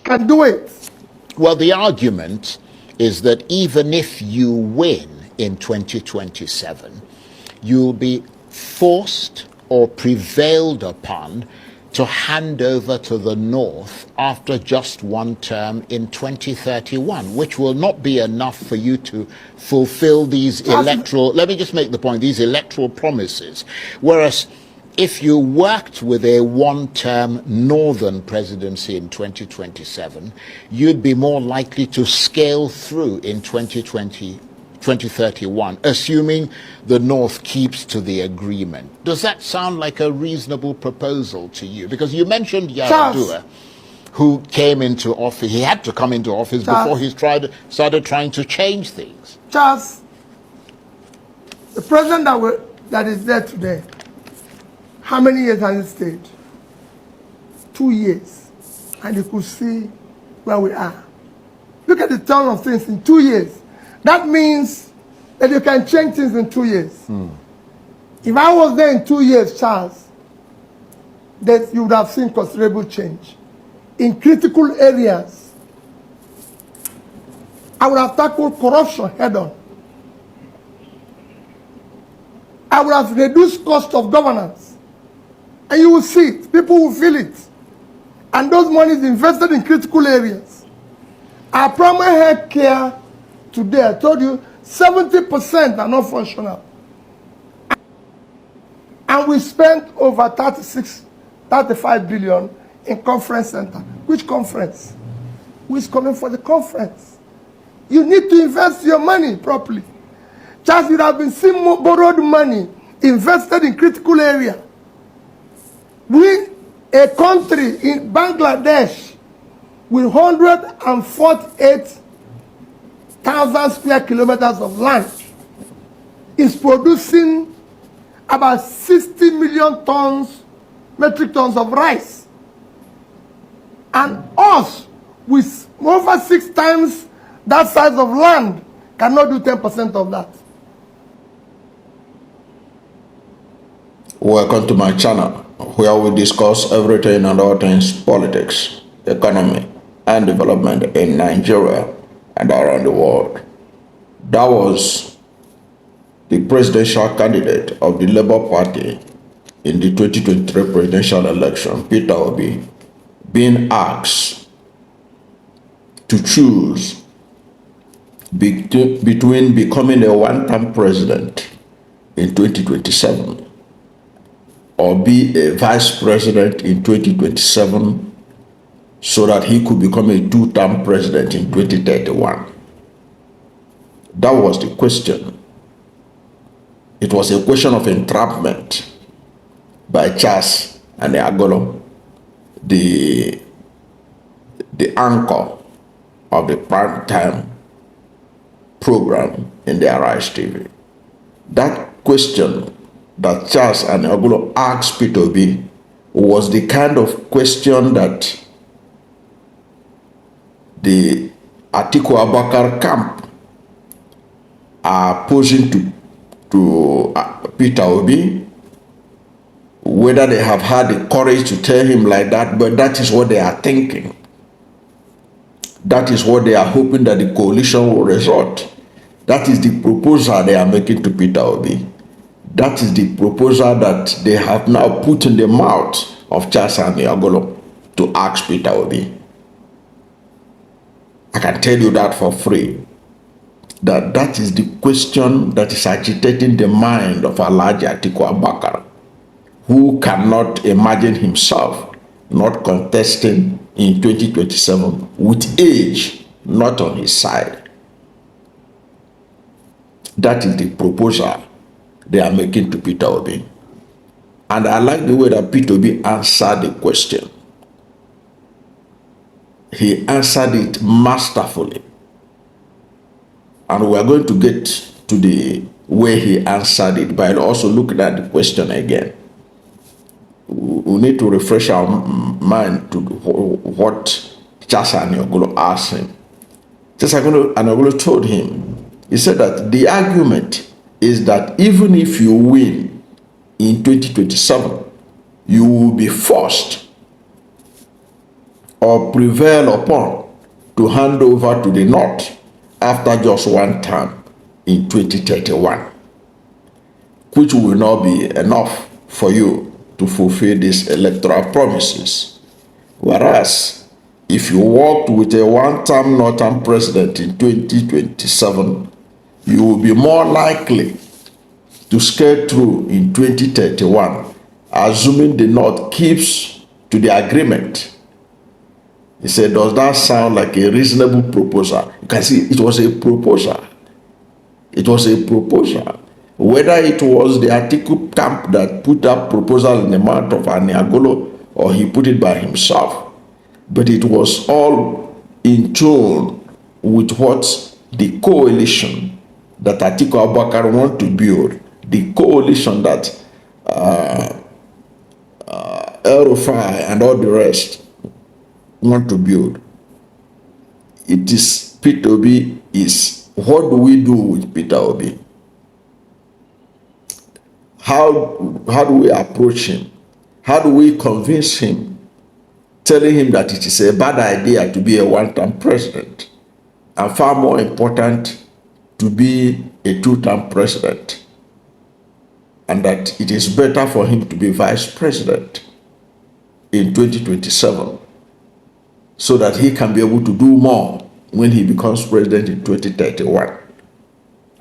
can do it. Well, the argument is that even if you win in 2027, you'll be forced or prevailed upon to hand over to the North after just one term in 2031, which will not be enough for you to fulfill these electoral, let me just make the point, these electoral promises. Whereas if you worked with a one-term northern presidency in 2027, you'd be more likely to scale through in 2031, assuming the North keeps to the agreement. Does that sound like a reasonable proposal to you? Because you mentioned Yar'Adua, who came into office. He had to come into office before he started trying to change things. Charles, the president that is there today, how many years has he stayed? 2 years. And you could see where we are. Look at the turn of things in 2 years. That means that you can change things in 2 years. If I was there in 2 years, Charles, that you would have seen considerable change. In critical areas, I would have tackled corruption head on. I would have reduced cost of governance. And you will see it. People will feel it. And those monies invested in critical areas. Our primary health care today, I told you, 70% are not functional. And we spent over 35 billion in conference center. Which conference? Who is coming for the conference? You need to invest your money properly. Just you have been seeing borrowed money invested in critical area. We, a country in Bangladesh with 148,000 square kilometers of land, is producing about 60 million metric tons of rice. And us, with over 6 times that size of land, cannot do 10% of that. Welcome to my channel, where we discuss everything and all things politics, economy, and development in Nigeria and around the world. That was the presidential candidate of the Labour Party in the 2023 presidential election, Peter Obi, being asked to choose between becoming a one-term president in 2027 or be a vice president in 2027 so that he could become a two-term president in 2031. That was the question. It was a question of entrapment by Charles Aniagolo, the anchor of the prime time program in the Arise TV. That question that Charles Aniagolo asked Peter Obi was the kind of question that the Atiku Abubakar camp are posing to Peter Obi, whether they have had the courage to tell him like that, but that is what they are thinking. That is what they are hoping that the coalition will result. That is the proposal they are making to Peter Obi. That is the proposal that they have now put in the mouth of Charles Aniagolo to ask Peter Obi. I can tell you that for free. That is the question that is agitating the mind of Alhaji Atiku Abubakar, who cannot imagine himself not contesting in 2027 with age not on his side. That is the proposal they are making to Peter Obi. And I like the way that Peter Obi answered the question. He answered it masterfully. And we are going to get to the way he answered it, but also looking at the question again. We need to refresh our mind to what Charles Aniagolo asked him. Charles Aniagolo told him, he said that the argument is that even if you win in 2027, you will be forced or prevail upon to hand over to the North after just one term in 2031, which will not be enough for you to fulfill these electoral promises. Whereas, if you worked with a one-term Northern president in 2027, you will be more likely to scale through in 2031, assuming the North keeps to the agreement. He said, does that sound like a reasonable proposal? You can see it was a proposal. It was a proposal. Whether it was the Atiku camp that put that proposal in the mouth of Aniagolo or he put it by himself, but it was all in tune with what the coalition that Atiku Abubakar want to build, the coalition that El Rufai and all the rest want to build. It is Peter Obi is, what do we do with Peter Obi? How do we approach him? How do we convince him, telling him that it is a bad idea to be a one-term president, and far more important to be a two-term president, and that it is better for him to be vice president in 2027 so that he can be able to do more when he becomes president in 2031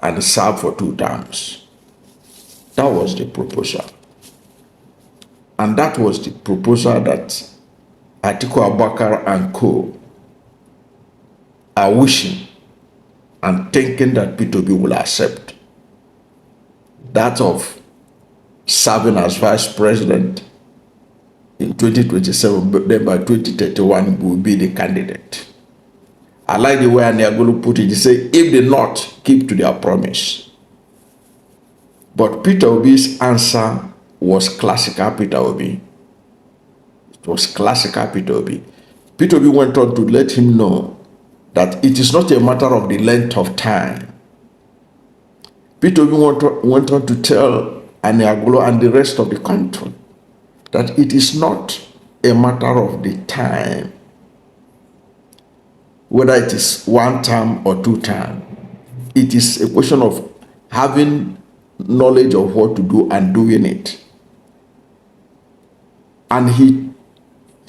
and serve for 2 terms. That was the proposal. And that was the proposal that Atiku Abubakar and co are wishing and thinking that Peter Obi will accept. That of serving as vice president in 2027, but then by 2031 will be the candidate. I like the way Aniagolo put it. He said, if the North keep to their promise. But Peter Obi's answer was classical Peter Obi. It was classical Peter Obi. Peter Obi went on to let him know that it is not a matter of the length of time. Peter Obi went on to tell Aniagolo and the rest of the country that it is not a matter of the time, whether it is 1 term or 2 term. It is a question of having knowledge of what to do and doing it. And he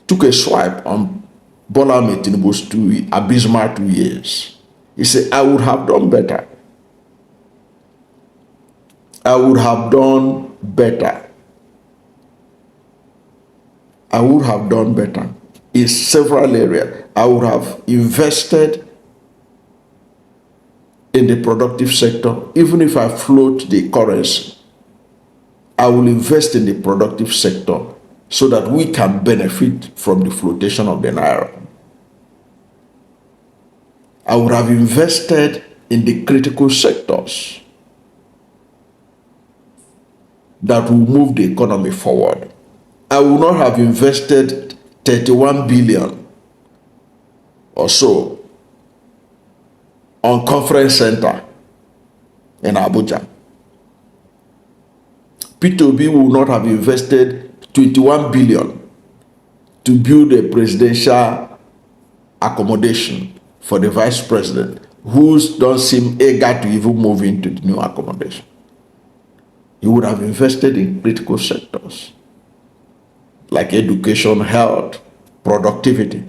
took a swipe on Bola Ahmed Tinubu's abysmal 2 years. He said, I would have done better. I would have done better. I would have done better in several areas. I would have invested in the productive sector. Even if I float the currency, I will invest in the productive sector so that we can benefit from the flotation of the naira. I would have invested in the critical sectors that will move the economy forward. I would not have invested 31 billion or so on conference center in Abuja. Peter Obi will not have invested 21 billion to build a presidential accommodation for the vice president, who don't seem eager to even move into the new accommodation. He would have invested in critical sectors like education, health, productivity.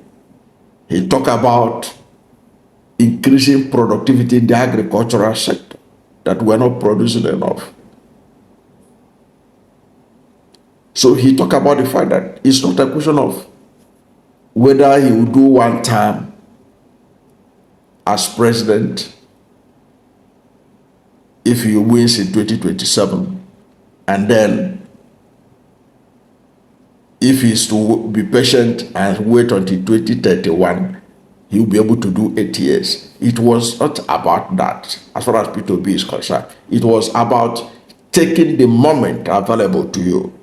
He talked about increasing productivity in the agricultural sector, that we're not producing enough. So he talked about the fact that it's not a question of whether he will do 1 term as president if he wins in 2027, and then if he is to be patient and wait until 2031, he will be able to do 8 years. It was not about that as far as Peter Obi is concerned. It was about taking the moment available to you.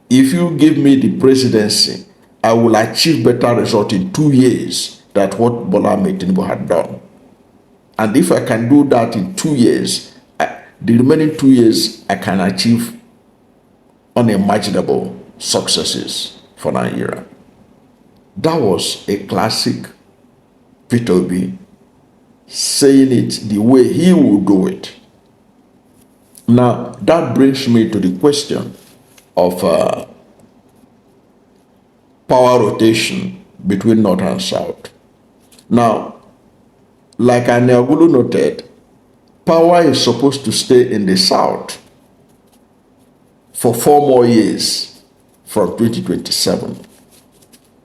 If you give me the presidency, I will achieve better result in 2 years than what Bola Ahmed Tinubu had done. And if I can do that in 2 years, the remaining 2 years I can achieve unimaginable successes for Nigeria. That was a classic Peter Obi saying it the way he would do it. Now, that brings me to the question of power rotation between North and South. Now, like Aniagulu noted, power is supposed to stay in the South for 4 more years from 2027.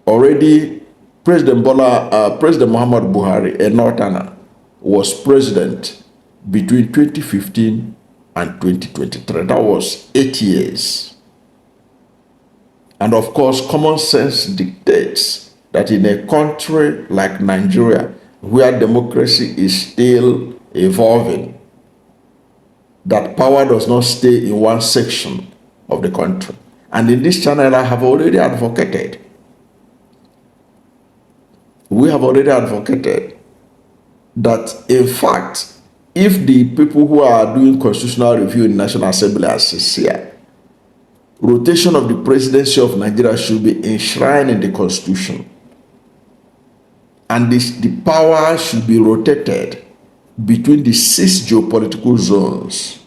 Already, President Muhammad Buhari, a Northerner, was president between 2015 and 2023. That was 8 years. And of course, common sense dictates that in a country like Nigeria, where democracy is still evolving, that power does not stay in one section of the country. And in this channel, I have already advocated. We have already advocated that, in fact, if the people who are doing constitutional review in National Assembly are sincere, rotation of the presidency of Nigeria should be enshrined in the Constitution. And the power should be rotated between the 6 geopolitical zones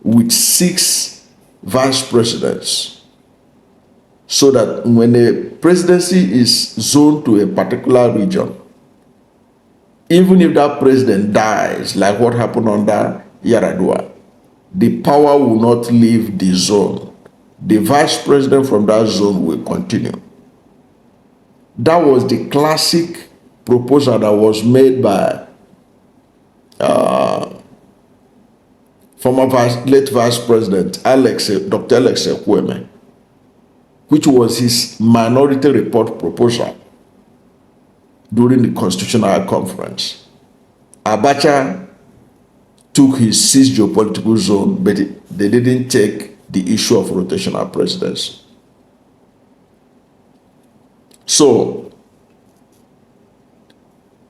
with 6 vice presidents, so that when a presidency is zoned to a particular region, even if that president dies, like what happened under Yaradua, the power will not leave the zone. The vice president from that zone will continue. That was the classic proposal that was made by former late Vice President Dr. Alex Ekwueme, which was his minority report proposal during the Constitutional Conference. Abacha took his 6 geopolitical zone, but they didn't take the issue of rotational presidency. So,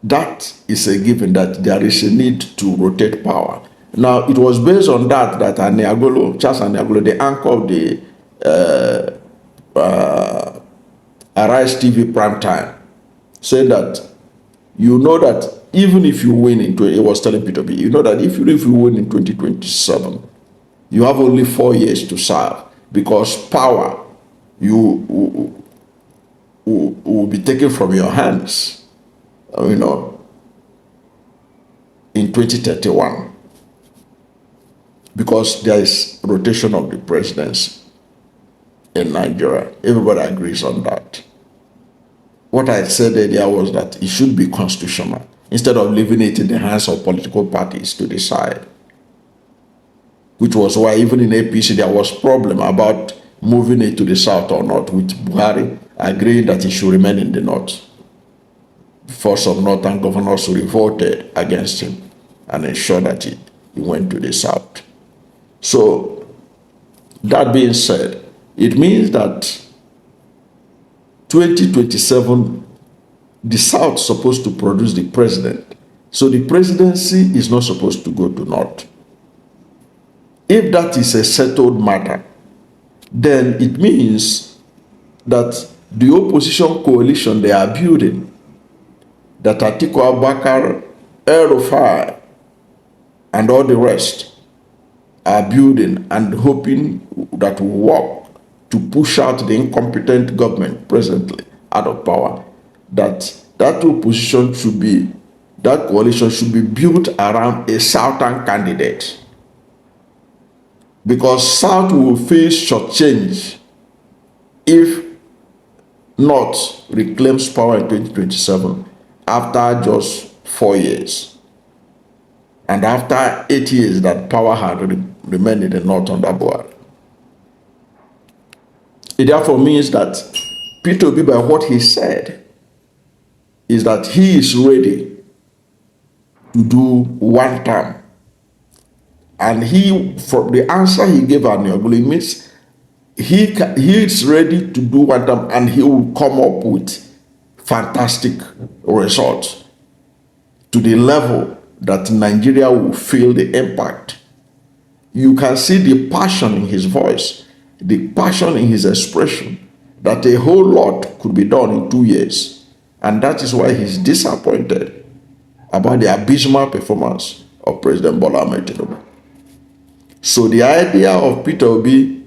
that is a given, that there is a need to rotate power. Now, it was based on that Charles Aniagolo, the anchor of the Arise TV prime time, said that, you know that even if you win in, it was telling Peter B, you know that if you win in 2027, you have only 4 years to serve, because power will be taken from your hands, in 2031, because there is rotation of the presidency in Nigeria. Everybody agrees on that. What I said earlier was that it should be constitutional, instead of leaving it in the hands of political parties to decide. Which was why even in APC there was problem about moving it to the south or not, with Buhari agreeing that it should remain in the north. For some northern governors revolted against him and ensured that he went to the south. So, that being said, it means that 2027, the South is supposed to produce the president. So the presidency is not supposed to go to North. If that is a settled matter, then it means that the opposition coalition they are building, that Atiku Abubakar, El-Rufai, and all the rest are building and hoping that will work to push out the incompetent government presently out of power, that opposition should be, that coalition should be built around a Southern candidate. Because South will face shortchange if North reclaims power in 2027 after just 4 years. And after 8 years that power had remained in the North under Buhari. It therefore means that Peter Obi, by what he said, is that he is ready to do 1 term. And he, from the answer he gave Aniagolo, it means he is ready to do 1 term, and he will come up with fantastic results to the level that Nigeria will feel the impact. You can see the passion in his voice, the passion in his expression, that a whole lot could be done in 2 years. And that is why he's disappointed about the abysmal performance of President Bola Ahmed Tinubu. So the idea of Peter Obi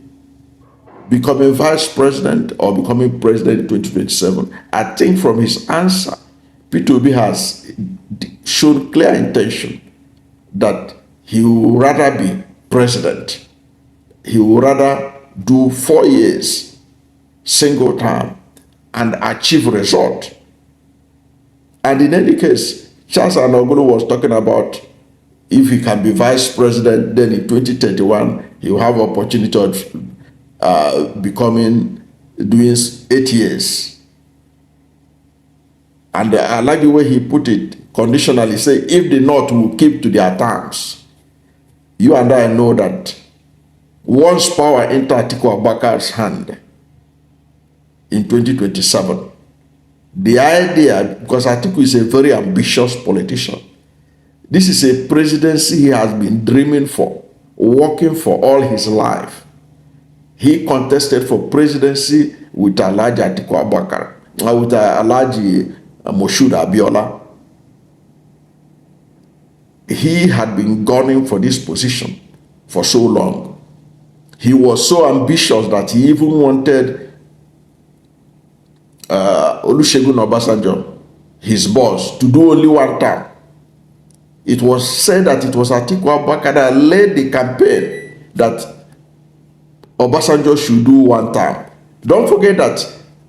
becoming vice president or becoming president in 2027, I think from his answer, Peter Obi has shown clear intention that he would rather be president. He would rather do 4 years, single term, and achieve result. And in any case, Charles Anogulu was talking about if he can be vice president, then in 2031, he will have opportunity of doing 8 years. And I like the way he put it, conditionally, say, if the North will keep to their terms, you and I know that once power enter Atiku Abubakar's hand in 2027, the idea, because Atiku is a very ambitious politician, this is a presidency he has been dreaming for, working for all his life. He contested for presidency with Alhaji Atiku Abubakar, with Alhaji Moshood Abiola. He had been gunning for this position for so long. He was so ambitious that he even wanted Olusegun Obasanjo, his boss, to do only 1 term. It was said that it was Atiku Abubakar that led the campaign that Obasanjo should do 1 term. Don't forget that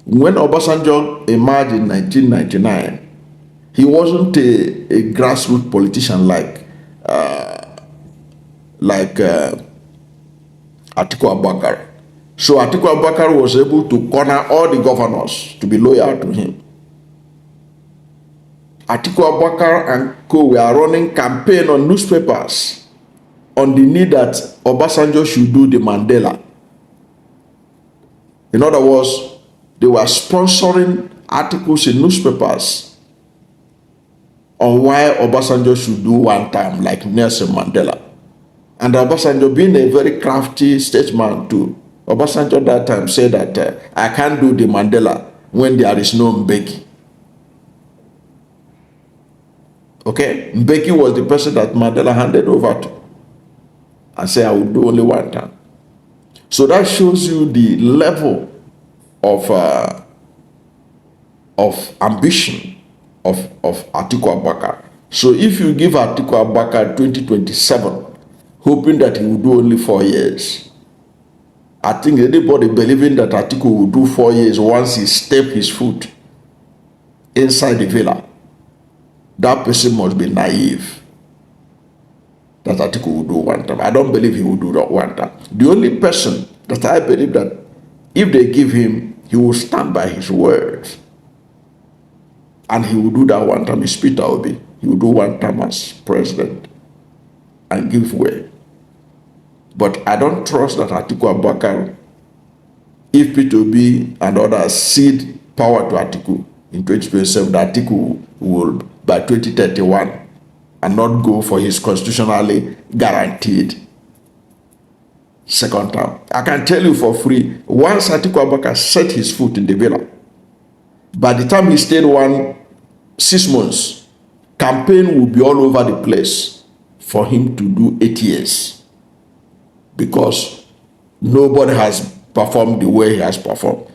when Obasanjo emerged in 1999, he wasn't a grassroots politician like Atiku Abubakar. So Atiku Abubakar was able to corner all the governors to be loyal to him. Atiku Abubakar and co were running campaign on newspapers on the need that Obasanjo should do the Mandela. In other words, they were sponsoring articles in newspapers on why Obasanjo should do 1 term like Nelson Mandela. And Obasanjo, being a very crafty statesman too, Obasanjo that time said that I can't do the Mandela when there is no Mbeki. Okay, Mbeki was the person that Mandela handed over to and said I will do only 1 term. So that shows you the level of ambition of Atiku Abubakar. So if you give Atiku Abubakar 2027, hoping that he will do only 4 years, I think anybody believing that Atiku will do 4 years once he steps his foot inside the villa, that person must be naive that Atiku will do 1 term. I don't believe he will do that 1 term. The only person that I believe that if they give him, he will stand by his words and he will do that 1 term is Peter Obi. He will do 1 term as president and give way. But I don't trust that Atiku Abubakar, if Peter Obi and others cede power to Atiku in 2027, that Atiku will, by 2031, and not go for his constitutionally guaranteed 2nd term. I can tell you for free, once Atiku Abubakar set his foot in the villa, by the time he stayed 6 months, campaign will be all over the place for him to do 8 years. Because nobody has performed the way he has performed.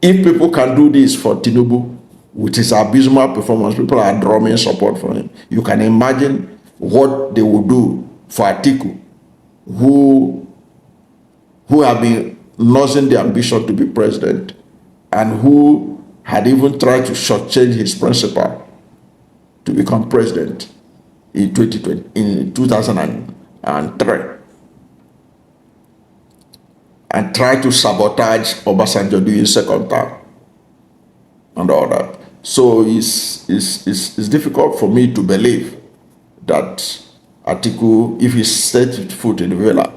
If people can do this for Tinubu, with his abysmal performance, people are drumming support for him. You can imagine what they will do for Atiku, who have been losing the ambition to be president and who had even tried to shortchange his principle to become president in 2003. And try to sabotage Obasanjo doing 2nd term and all that. So it's difficult for me to believe that Atiku, if he set his foot in the villa,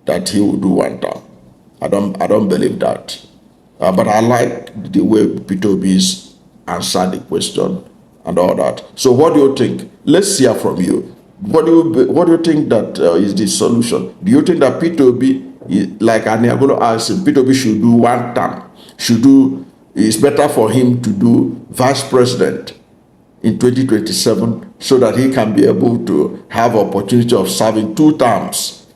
that he will do 1 term. I don't believe that. But I like the way Peter Obi's answered the question and all that. So what do you think? Let's hear from you. What do you think that is the solution? Do you think that Peter Obi like Aniagolo asked him, Peter Obi should do one term. It's better for him to do vice president in 2027 so that he can be able to have opportunity of serving 2 terms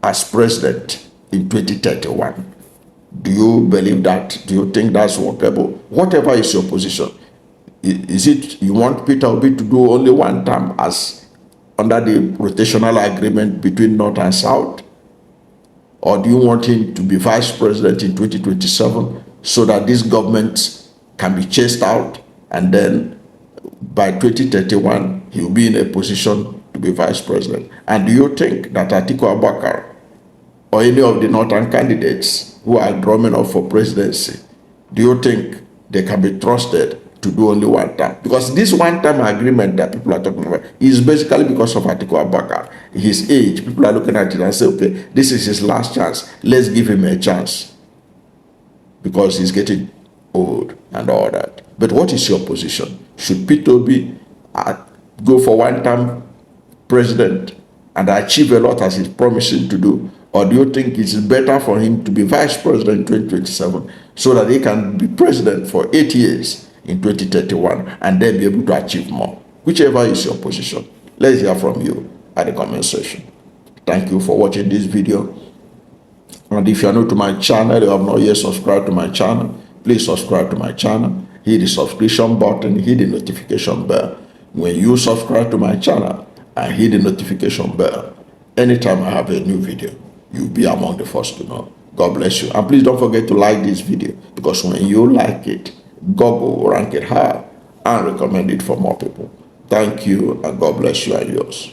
as president in 2031. Do you believe that? Do you think that's workable? Whatever is your position, is it you want Peter Obi to do only 1 term as under the rotational agreement between North and South? Or do you want him to be vice president in 2027 so that this government can be chased out, and then by 2031 he will be in a position to be vice president? And do you think that Atiku Abubakar or any of the Northern candidates who are drumming up for presidency, do you think they can be trusted to do only 1 term? Because this 1-term agreement that people are talking about is basically because of Atiku Abubakar. His age, people are looking at it and say, okay, this is his last chance. Let's give him a chance because he's getting old and all that. But what is your position? Should Peter Obi go for 1-term president and achieve a lot as he's promising to do? Or do you think it's better for him to be vice president in 2027 so that he can be president for 8 years in 2031 and then be able to achieve more? Whichever is your position, let's hear from you at the comment section. Thank you for watching this video. And if you are new to my channel, you have not yet subscribed to my channel, please subscribe to my channel. Hit the subscription button, hit the notification bell. When you subscribe to my channel and hit the notification bell, anytime I have a new video, you'll be among the first to know. God bless you. And please don't forget to like this video, because when you like it, Google will rank it high and recommend it for more people. Thank you, and God bless you and yours.